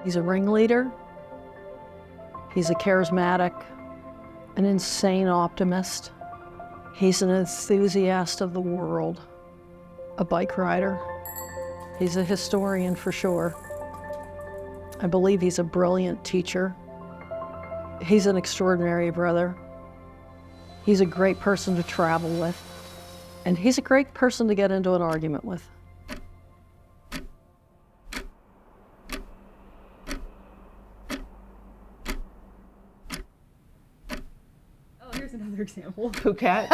He's a ringleader. He's a charismatic, an insane optimist. He's an enthusiast of the world, a bike rider. He's a historian for sure. I believe he's a brilliant teacher. He's an extraordinary brother. He's a great person to travel with. And he's a great person to get into an argument with. Oh, here's another example. Phuket,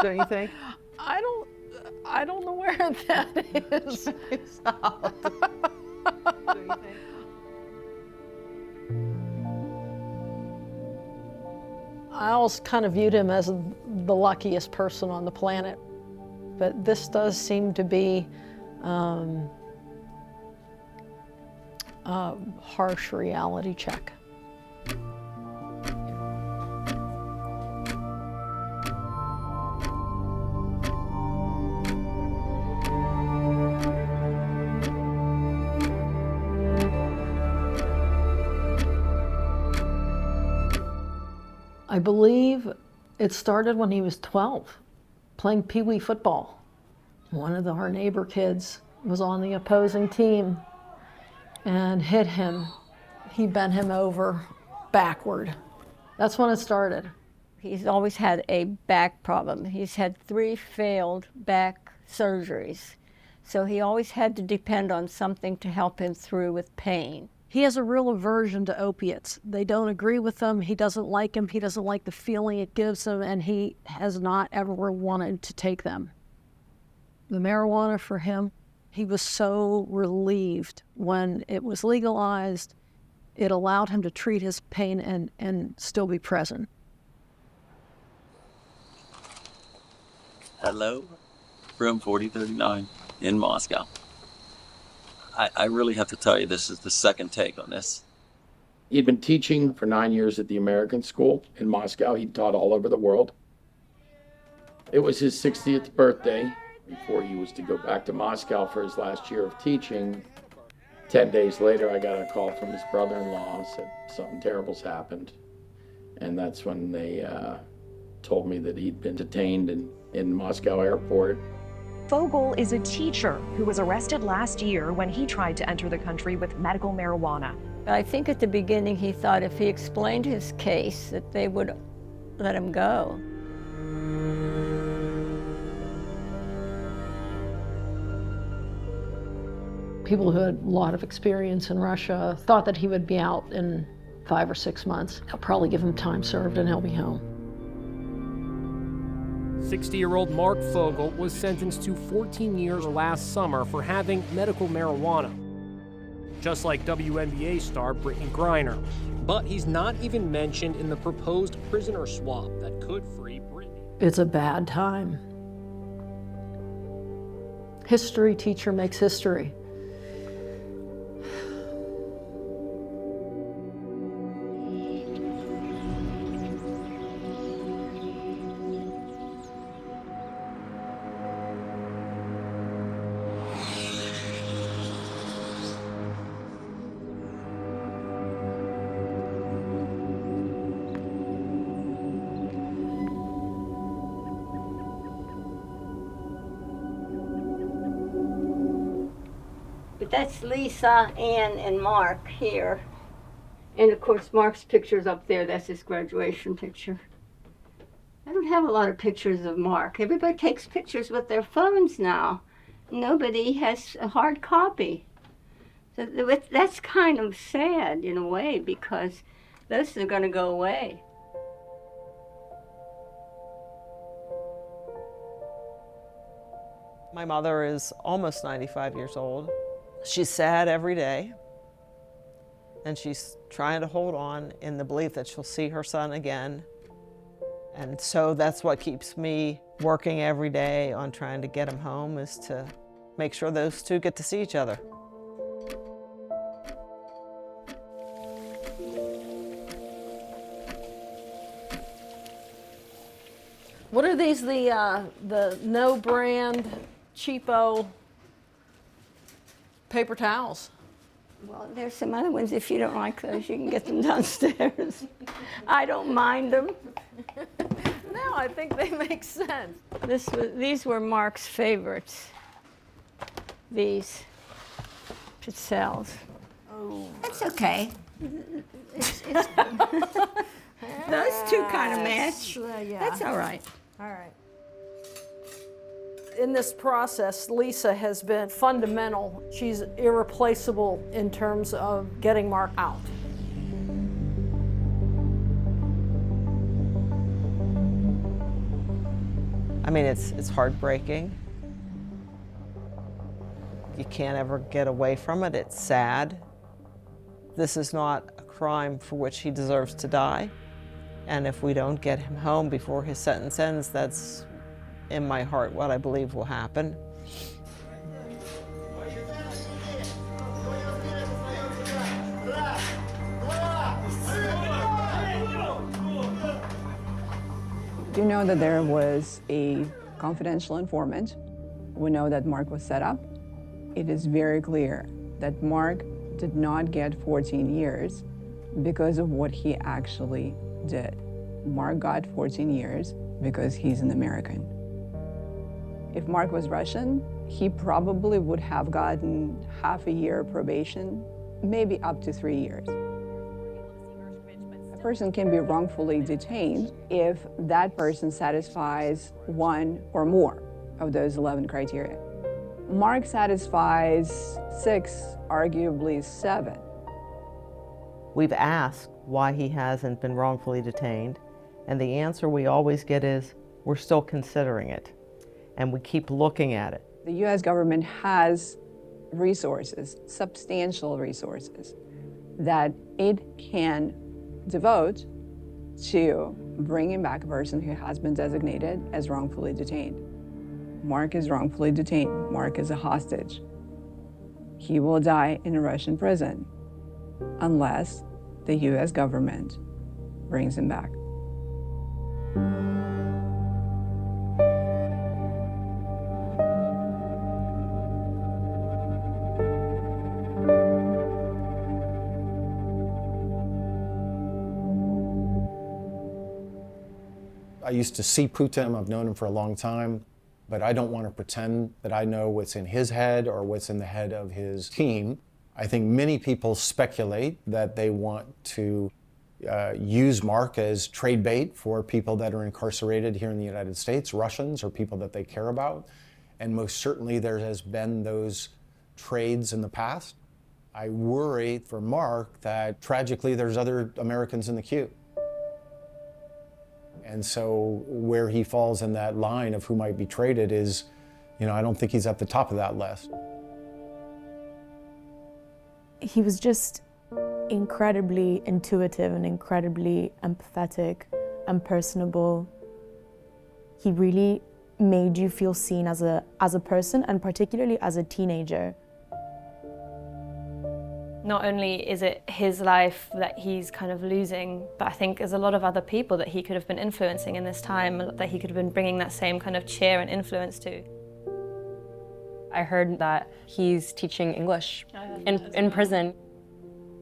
don't you think? I don't know where that is. Don't you think? I always kind of viewed him as the luckiest person on the planet, but this does seem to be a harsh reality check. I believe it started when he was 12, playing pee-wee football. One of our neighbor kids was on the opposing team and hit him. He bent him over backward. That's when it started. He's always had a back problem. He's had 3 failed back surgeries. So he always had to depend on something to help him through with pain. He has a real aversion to opiates. They don't agree with them. He doesn't like them. He doesn't like the feeling it gives him, and he has not ever wanted to take them. The marijuana for him, he was so relieved when it was legalized. It allowed him to treat his pain and still be present. Hello, room 4039 in Moscow. I really have to tell you, this is the second take on this. He'd been teaching for 9 years at the American School in Moscow. He'd taught all over the world. It was his 60th birthday before he was to go back to Moscow for his last year of teaching. 10 days later, I got a call from his brother-in-law, said something terrible's happened. And that's when they told me that he'd been detained in Moscow airport. Fogel is a teacher who was arrested last year when he tried to enter the country with medical marijuana. But I think at the beginning he thought if he explained his case that they would let him go. People who had a lot of experience in Russia thought that he would be out in 5 or 6 months. They'll probably give him time served and he'll be home. 60-year-old Marc Fogel was sentenced to 14 years last summer for having medical marijuana, just like WNBA star Brittany Griner. But he's not even mentioned in the proposed prisoner swap that could free Brittany. It's a bad time. History teacher makes history. But that's Lisa, Ann, and Mark here. And of course, Mark's picture's up there. That's his graduation picture. I don't have a lot of pictures of Mark. Everybody takes pictures with their phones now. Nobody has a hard copy. So that's kind of sad in a way, because those are going to go away. My mother is almost 95 years old. She's sad every day, and she's trying to hold on in the belief that she'll see her son again. And so that's what keeps me working every day on trying to get him home, is to make sure those two get to see each other. What are these, the no-brand, cheapo paper towels? Well, there's some other ones. If you don't like those, you can get them downstairs. I don't mind them. No, I think they make sense. These were Marc's favorites. These Pizzelles. Oh. That's okay. It's those two kind of match. Yeah. That's all right. All right. In this process, Lisa has been fundamental. She's irreplaceable in terms of getting Marc out. I mean, it's heartbreaking. You can't ever get away from it. It's sad. This is not a crime for which he deserves to die. And if we don't get him home before his sentence ends, that's in my heart what I believe will happen. Do know that there was a confidential informant. We know that Marc was set up. It is very clear that Marc did not get 14 years because of what he actually did. Marc got 14 years because he's an American. If Marc was Russian, he probably would have gotten half a year probation, maybe up to 3 years. A person can be wrongfully detained if that person satisfies one or more of those 11 criteria. Marc satisfies 6, arguably 7. We've asked why he hasn't been wrongfully detained, and the answer we always get is, we're still considering it, and we keep looking at it. The US government has resources, substantial resources, that it can devote to bringing back a person who has been designated as wrongfully detained. Marc is wrongfully detained. Marc is a hostage. He will die in a Russian prison unless the US government brings him back. I used to see Putin. I've known him for a long time, but I don't want to pretend that I know what's in his head or what's in the head of his team. I think many people speculate that they want to use Marc as trade bait for people that are incarcerated here in the United States, Russians or people that they care about. And most certainly there has been those trades in the past. I worry for Marc that tragically there's other Americans in the queue. And so where he falls in that line of who might be traded is, I don't think he's at the top of that list. He was just incredibly intuitive and incredibly empathetic and personable. He really made you feel seen as a person, and particularly as a teenager. Not only is it his life that he's kind of losing, but I think there's a lot of other people that he could have been influencing in this time, that he could have been bringing that same kind of cheer and influence to. I heard that he's teaching English in prison.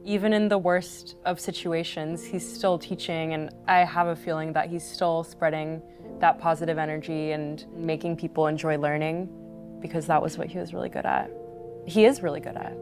Even in the worst of situations, he's still teaching, and I have a feeling that he's still spreading that positive energy and making people enjoy learning, because that was what he was really good at. He is really good at.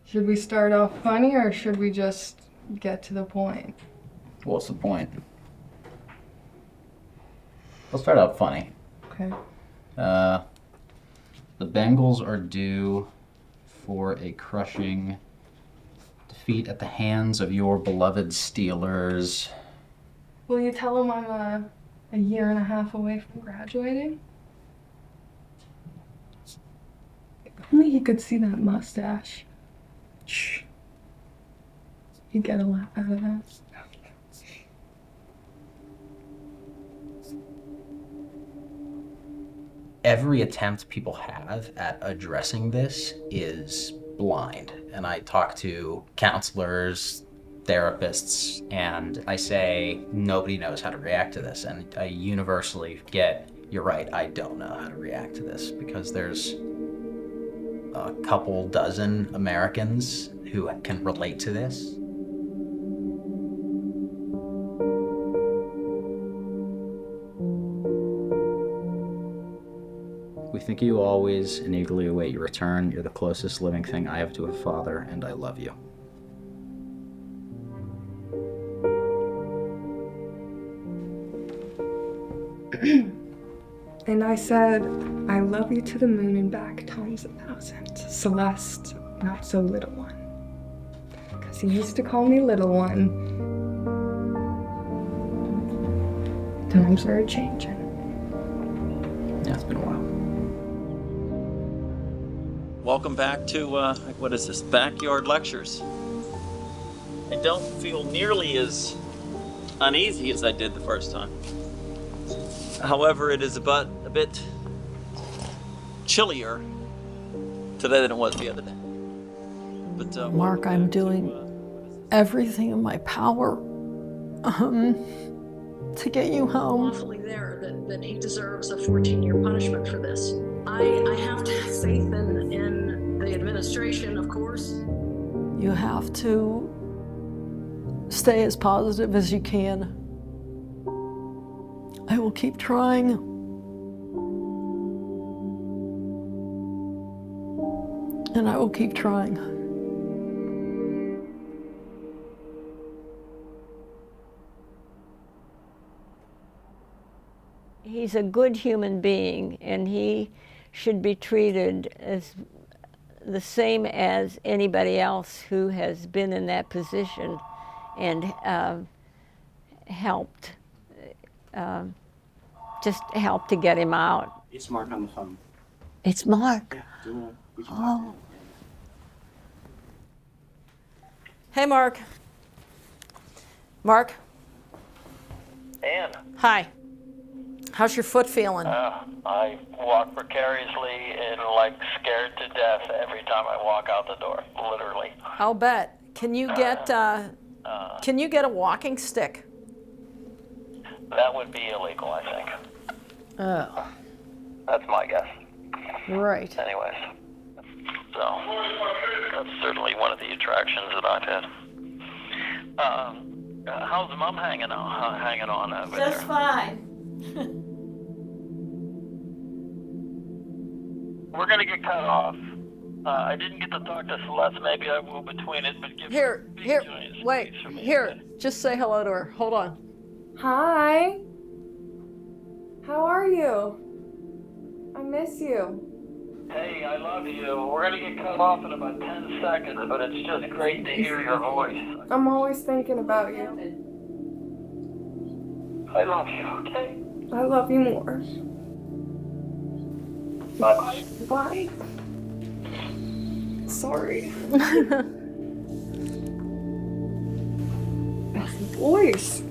Should we start off funny, or should we just get to the point? What's the point? We'll start out funny. Okay. The Bengals are due for a crushing defeat at the hands of your beloved Steelers. Will you tell them I'm a a year and a half away from graduating. If only he could see that mustache. Shh. He'd get a laugh out of that. Every attempt people have at addressing this is blind. And I talk to counselors, therapists, and I say, nobody knows how to react to this. And I universally get, you're right, I don't know how to react to this, because there's a couple dozen Americans who can relate to this. We think of you always and eagerly await your return. You're the closest living thing I have to a father, and I love you. And I said, I love you to the moon and back times 1,000. Celeste, not so little one. Because he used to call me little one. Times are changing. Yeah, it's been a while. Welcome back to, what is this, Backyard Lectures. I don't feel nearly as uneasy as I did the first time. However, it is a bit chillier today than it was the other day. But Mark, I'm doing everything in my power to get you home. Lawfully there that he deserves a 14-year punishment for this. I have to have faith in the administration, of course. You have to stay as positive as you can. I will keep trying. And I will keep trying. He's a good human being, and he should be treated as the same as anybody else who has been in that position and helped to get him out. It's Mark on the phone. It's Mark. Yeah, Oh. Hey, Mark. Mark. Ann. Hi. How's your foot feeling? I walk precariously and like scared to death every time I walk out the door, literally. I'll bet. Can you get a walking stick? That would be illegal, I think. Oh. That's my guess. Right. Anyways, so that's certainly one of the attractions that I've had. How's Mom hanging on over there? Just fine. We're gonna get cut off. I didn't get to talk to Celeste. Maybe I will between it, but give her a big giant wait, squeeze for me. here, just say hello to her. Hold on. Hi. How are you? I miss you. Hey, I love you. We're gonna get cut off in about 10 seconds, but it's just great to hear your voice. I'm always thinking about you. I love you, okay? I love you more. Bye. Bye. Sorry. Voice.